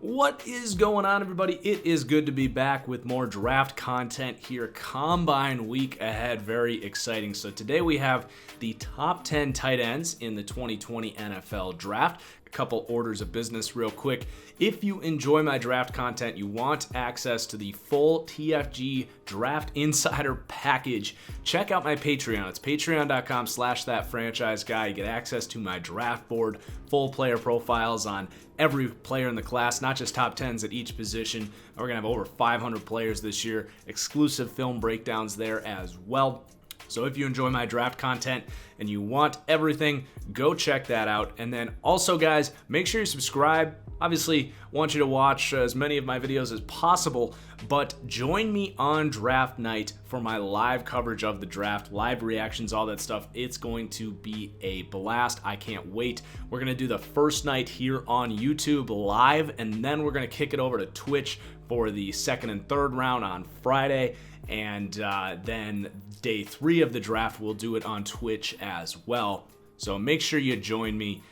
What is going on, everybody? It is good to be back with more draft content here. Combine week ahead, very exciting. So today we have the top 10 tight ends in the 2020 NFL draft. A couple orders of business real quick. If you enjoy my draft content, you want access to the full TFG Draft Insider package, check out my Patreon. It's patreon.com/ThatFranchiseGuy. You get access to my draft board, full player profiles on every player in the class, not just top 10s at each position. We're going to have over 500 players this year, exclusive film breakdowns there as well. So if you enjoy my draft content and you want everything, go check that out. And then also, guys, make sure you subscribe. Obviously, want you to watch as many of my videos as possible, but join me on draft night for my live coverage of the draft, live reactions, all that stuff. It's going to be a blast. I can't wait. We're going to do the first night here on YouTube live, and then we're going to kick it over to Twitch for the second and third round on Friday. And then day 3 of the draft, we'll do it on Twitch as well. So make sure you join me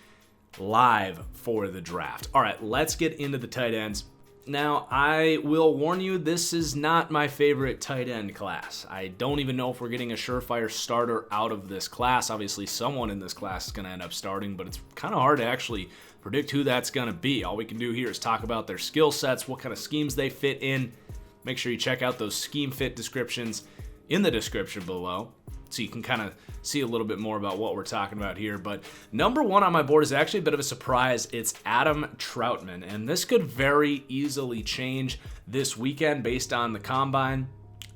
live for the draft. All right, let's get into the tight ends. Now, I will warn you, this is not my favorite tight end class. I don't even know if we're getting a surefire starter out of this class. Obviously, someone in this class is going to end up starting, but it's kind of hard to actually predict who that's going to be. All we can do here is talk about their skill sets, what kind of schemes they fit in. Make sure you check out those scheme fit descriptions in the description below so you can kind of see a little bit more about what we're talking about here. But number 1 on my board is actually a bit of a surprise. It's Adam Trautman, and this could very easily change this weekend based on the combine.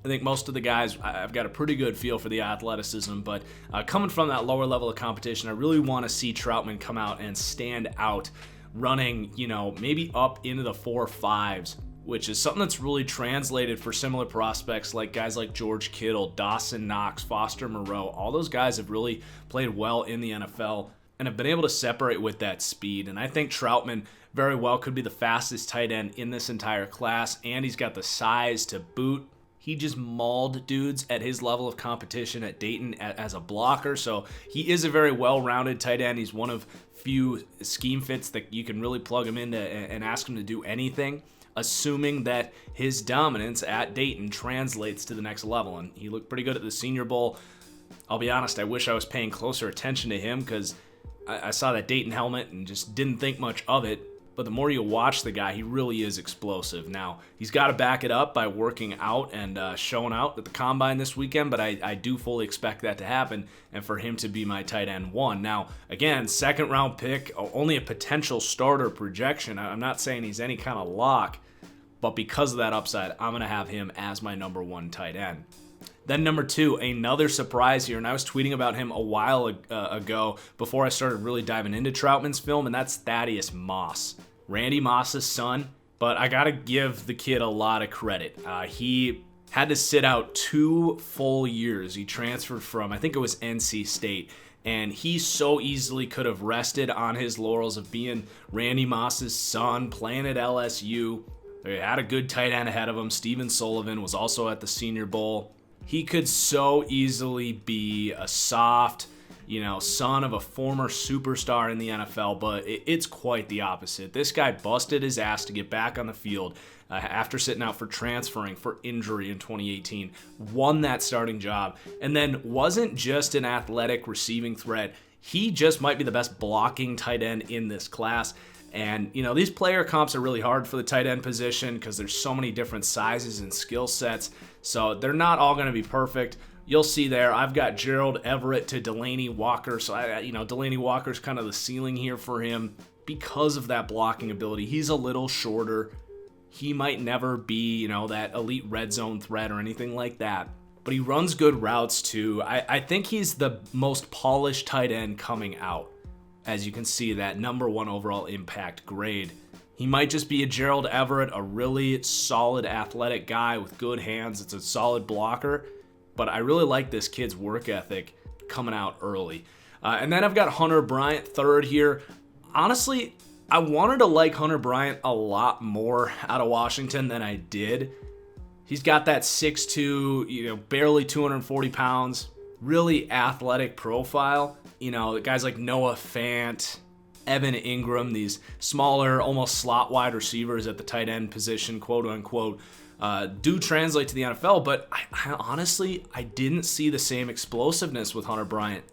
I think most of the guys, I've got a pretty good feel for the athleticism, but coming from that lower level of competition, I really want to see Trautman come out and stand out running, maybe up into the 4.5s, which is something that's really translated for similar prospects like guys like George Kittle, Dawson Knox, Foster Moreau. All those guys have really played well in the NFL and have been able to separate with that speed. And I think Trautman very well could be the fastest tight end in this entire class, and he's got the size to boot. He just mauled dudes at his level of competition at Dayton as a blocker, so he is a very well-rounded tight end. He's one of few scheme fits that you can really plug him into and ask him to do anything, assuming that his dominance at Dayton translates to the next level. And he looked pretty good at the Senior Bowl. I'll be honest, I wish I was paying closer attention to him because I saw that Dayton helmet and just didn't think much of it. But the more you watch the guy, he really is explosive. Now, he's got to back it up by working out and showing out at the combine this weekend, but I do fully expect that to happen and for him to be my tight end 1. Now, again, second round pick, only a potential starter projection. I'm not saying he's any kind of lock, but because of that upside, I'm going to have him as my number 1 tight end. Then number 2, another surprise here, and I was tweeting about him a while ago before I started really diving into Trautman's film, and that's Thaddeus Moss, Randy Moss's son. But I got to give the kid a lot of credit. He had to sit out 2 full years. He transferred from, I think it was NC State, and he so easily could have rested on his laurels of being Randy Moss's son, playing at LSU. They had a good tight end ahead of him. Stephen Sullivan was also at the Senior Bowl. He could so easily be a soft, son of a former superstar in the NFL, but it's quite the opposite. This guy busted his ass to get back on the field after sitting out for transferring for injury in 2018, won that starting job, and then wasn't just an athletic receiving threat. He just might be the best blocking tight end in this class. And, these player comps are really hard for the tight end position because there's so many different sizes and skill sets. So they're not all going to be perfect. You'll see there, I've got Gerald Everett to Delanie Walker. So, Delanie Walker's kind of the ceiling here for him because of that blocking ability. He's a little shorter. He might never be, that elite red zone threat or anything like that. But he runs good routes too. I think he's the most polished tight end coming out. As you can see, that number 1 overall impact grade. He might just be a Gerald Everett, a really solid athletic guy with good hands. It's a solid blocker, but I really like this kid's work ethic coming out early. And then I've got Hunter Bryant 3rd here. Honestly, I wanted to like Hunter Bryant a lot more out of Washington than I did. He's got that 6'2", barely 240 pounds. really athletic profile. You know, guys like Noah Fant, Evan Ingram, these smaller, almost slot wide receivers at the tight end position, quote unquote, do translate to the NFL. But I honestly didn't see the same explosiveness with Hunter Bryant.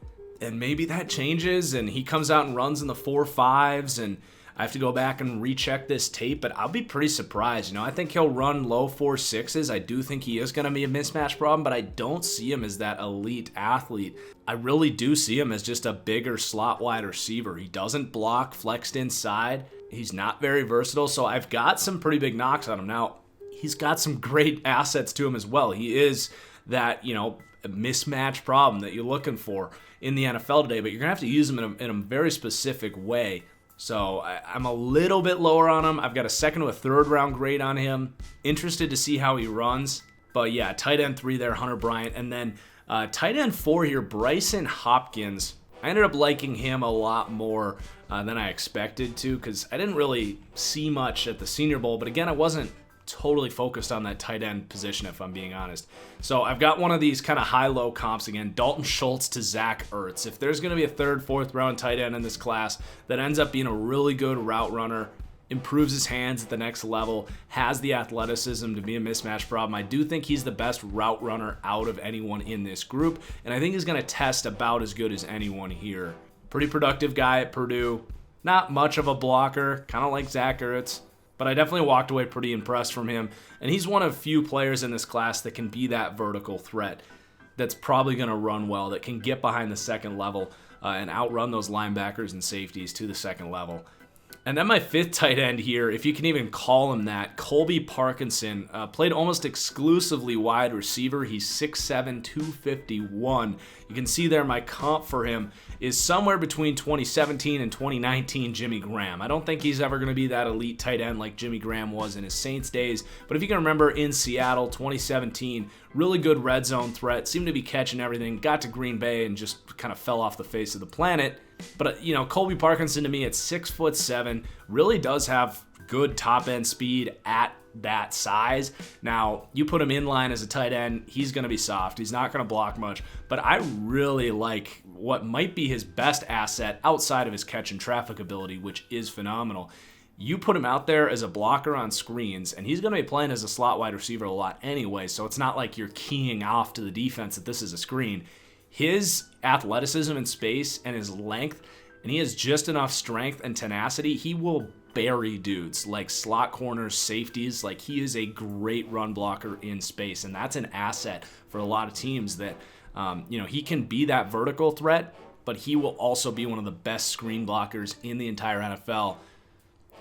And maybe that changes and he comes out and runs in the 4.5s, and I have to go back and recheck this tape, but I'll be pretty surprised. You know, I think he'll run low 4.6s. I do think he is going to be a mismatch problem, but I don't see him as that elite athlete. I really do see him as just a bigger slot wide receiver. He doesn't block flexed inside. He's not very versatile, so I've got some pretty big knocks on him. Now, he's got some great assets to him as well. He is that, you know, mismatch problem that you're looking for in the NFL today, but you're going to have to use him in a very specific way. So I'm a little bit lower on him. I've got a second to a third round grade on him. Interested to see how he runs. But yeah, tight end 3 there, Hunter Bryant. And then tight end 4 here, Brycen Hopkins. I ended up liking him a lot more than I expected to, because I didn't really see much at the Senior Bowl. But again, I wasn't totally focused on that tight end position, if I'm being honest. So I've got one of these kind of high-low comps again, Dalton Schultz to Zach Ertz. If there's going to be a third, fourth round tight end in this class that ends up being a really good route runner, improves his hands at the next level, has the athleticism to be a mismatch problem, I do think he's the best route runner out of anyone in this group, and I think he's going to test about as good as anyone here. Pretty productive guy at Purdue. Not much of a blocker, kind of like Zach Ertz. But I definitely walked away pretty impressed from him. And he's one of few players in this class that can be that vertical threat, that's probably going to run well, that can get behind the second level and outrun those linebackers and safeties to the second level. And then my 5th tight end here, if you can even call him that, Colby Parkinson, played almost exclusively wide receiver. He's 6'7", 251. You can see there my comp for him is somewhere between 2017 and 2019 Jimmy Graham. I don't think he's ever going to be that elite tight end like Jimmy Graham was in his Saints days. But if you can remember, in Seattle, 2017, really good red zone threat, seemed to be catching everything, got to Green Bay and just kind of fell off the face of the planet. But, you know, Colby Parkinson to me at 6'7", really does have good top end speed at that size. Now, you put him in line as a tight end, he's going to be soft. He's not going to block much. But I really like what might be his best asset outside of his catch and traffic ability, which is phenomenal. You put him out there as a blocker on screens, and he's going to be playing as a slot wide receiver a lot anyway, so it's not like you're keying off to the defense that this is a screen. His athleticism in space and his length, and he has just enough strength and tenacity, he will bury dudes like slot corners, safeties. Like, he is a great run blocker in space, and that's an asset for a lot of teams that, you know, he can be that vertical threat, but he will also be one of the best screen blockers in the entire NFL.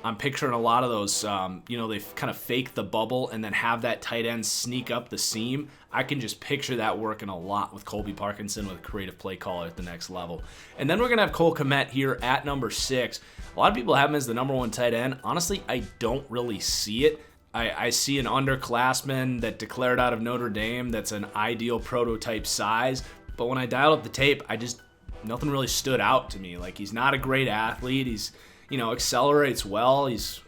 I'm picturing a lot of those, you know, they kind of fake the bubble and then have that tight end sneak up the seam. I can just picture that working a lot with Colby Parkinson with a creative play caller at the next level. And then we're going to have Cole Kmet here at number 6. A lot of people have him as the number 1 tight end. Honestly, I don't really see it. I see an underclassman that declared out of Notre Dame that's an ideal prototype size. But when I dialed up the tape, nothing really stood out to me. Like, he's not a great athlete. He's, you know, accelerates well. He's,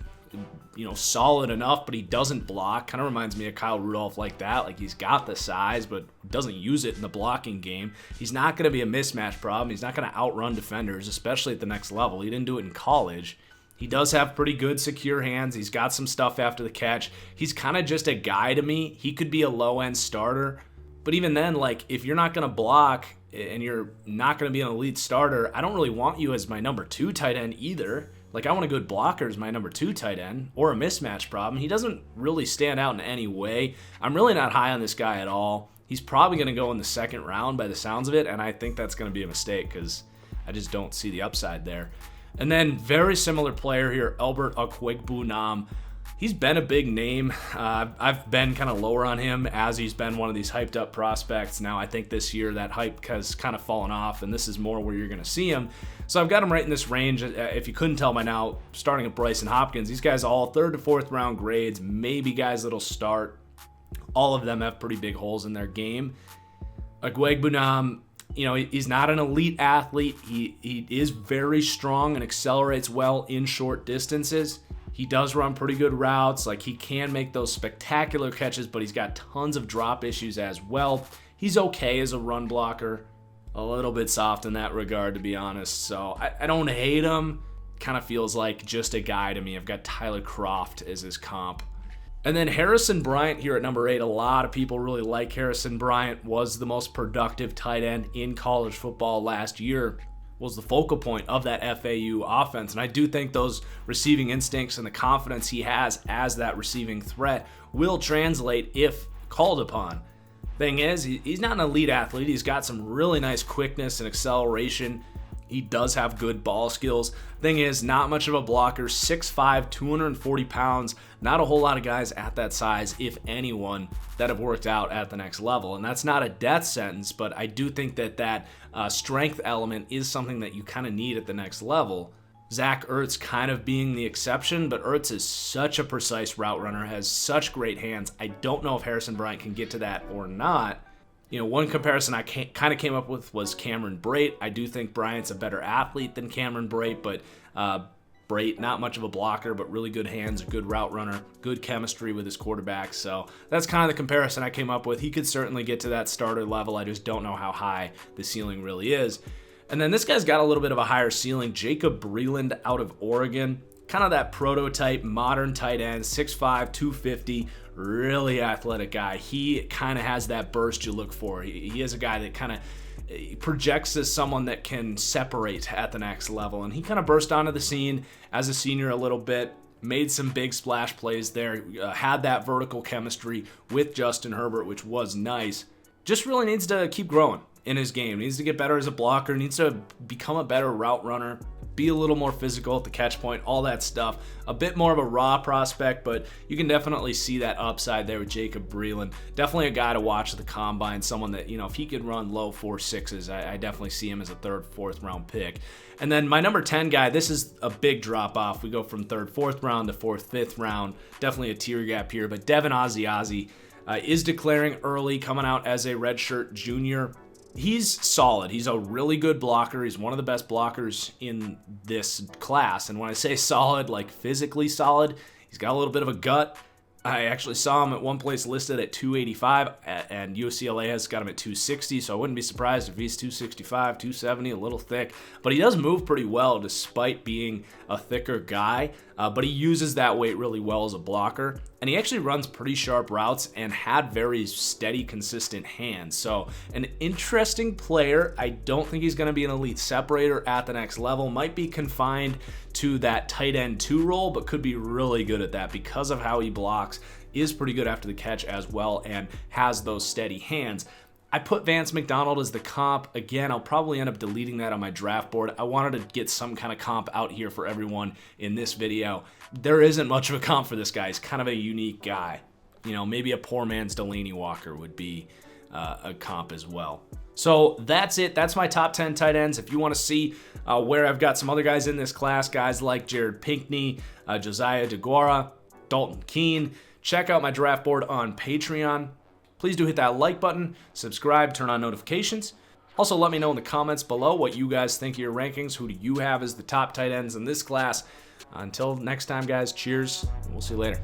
you know, solid enough, but he doesn't block. Kind of reminds me of Kyle Rudolph like that. Like, he's got the size, but doesn't use it in the blocking game. He's not going to be a mismatch problem. He's not going to outrun defenders, especially at the next level. He didn't do it in college. He does have pretty good secure hands. He's got some stuff after the catch. He's kind of just a guy to me. He could be a low-end starter. But even then, like, if you're not going to block and you're not going to be an elite starter, I don't really want you as my number 2 tight end either. Like, I want a good blocker as my number 2 tight end or a mismatch problem. He doesn't really stand out in any way. I'm really not high on this guy at all. He's probably going to go in the second round by the sounds of it, and I think that's going to be a mistake because I just don't see the upside there. And then very similar player here, Okwuegbunam. He's been a big name. I've been kind of lower on him as he's been one of these hyped up prospects. Now I think this year that hype has kind of fallen off, and this is more where you're going to see him. So I've got him right in this range. If you couldn't tell by now, starting at Brycen Hopkins, these guys all 3rd to 4th round grades, maybe guys that'll start. All of them have pretty big holes in their game. Okwuegbunam, you know, he's not an elite athlete. He is very strong and accelerates well in short distances. He does run pretty good routes. Like, he can make those spectacular catches, but he's got tons of drop issues as well. He's okay as a run blocker. A little bit soft in that regard, to be honest. So I don't hate him. Kind of feels like just a guy to me. I've got Tyler Kroft as his comp. And then Harrison Bryant here at number 8. A lot of people really like Harrison Bryant. Was the most productive tight end in college football last year. Was the focal point of that FAU offense. And I do think those receiving instincts and the confidence he has as that receiving threat will translate if called upon. Thing is, he's not an elite athlete. He's got some really nice quickness and acceleration. He does have good ball skills. Thing is, not much of a blocker. 6'5", 240 pounds. Not a whole lot of guys at that size, if anyone, that have worked out at the next level. And that's not a death sentence, but I do think that strength element is something that you kind of need at the next level. Zach Ertz kind of being the exception, but Ertz is such a precise route runner, has such great hands. I don't know if Harrison Bryant can get to that or not. You know, one comparison I kind of came up with was Cameron Brate. I do think Bryant's a better athlete than Cameron Brate, but Brate, not much of a blocker, but really good hands, a good route runner, good chemistry with his quarterback. So that's kind of the comparison I came up with. He could certainly get to that starter level. I just don't know how high the ceiling really is. And then this guy's got a little bit of a higher ceiling. Jacob Breeland out of Oregon. Kind of that prototype modern tight end, 6'5", 250, really athletic guy. He kind of has that burst you look for. He is a guy that kind of projects as someone that can separate at the next level. And he kind of burst onto the scene as a senior a little bit, made some big splash plays there, had that vertical chemistry with Justin Herbert, which was nice. Just really needs to keep growing in his game. Needs to get better as a blocker, needs to become a better route runner, be a little more physical at the catch point, all that stuff. A bit more of a raw prospect, but you can definitely see that upside there with Jacob Breeland. Definitely a guy to watch at the combine, someone that, you know, if he could run low 4.6s, I definitely see him as a 3rd, 4th round pick. And then my number 10 guy, this is a big drop off. We go from 3rd, 4th round to 4th, 5th round. Definitely a tier gap here, but Devin Asiasi is declaring early, coming out as a redshirt junior. He's solid. He's a really good blocker. He's one of the best blockers in this class. And when I say solid, like physically solid, he's got a little bit of a gut. I actually saw him at one place listed at 285, and UCLA has got him at 260, so I wouldn't be surprised if he's 265, 270, a little thick. But he does move pretty well despite being a thicker guy, but he uses that weight really well as a blocker. And he actually runs pretty sharp routes and had very steady, consistent hands. So an interesting player. I don't think he's going to be an elite separator at the next level. Might be confined to that tight end 2 role, but could be really good at that because of how he blocks, is pretty good after the catch as well, and has those steady hands. I put Vance McDonald as the comp. Again, I'll probably end up deleting that on my draft board. I wanted to get some kind of comp out here for everyone in this video. There isn't much of a comp for this guy. He's kind of a unique guy. You know, maybe a poor man's Delaney Walker would be a comp as well. So that's it. That's my top 10 tight ends. If you want to see where I've got some other guys in this class, guys like Jared Pinkney, Josiah DeGuara, Dalton Keene, check out my draft board on Patreon. Please do hit that like button, subscribe, turn on notifications. Also, let me know in the comments below what you guys think of your rankings. Who do you have as the top tight ends in this class? Until next time, guys, cheers, and we'll see you later.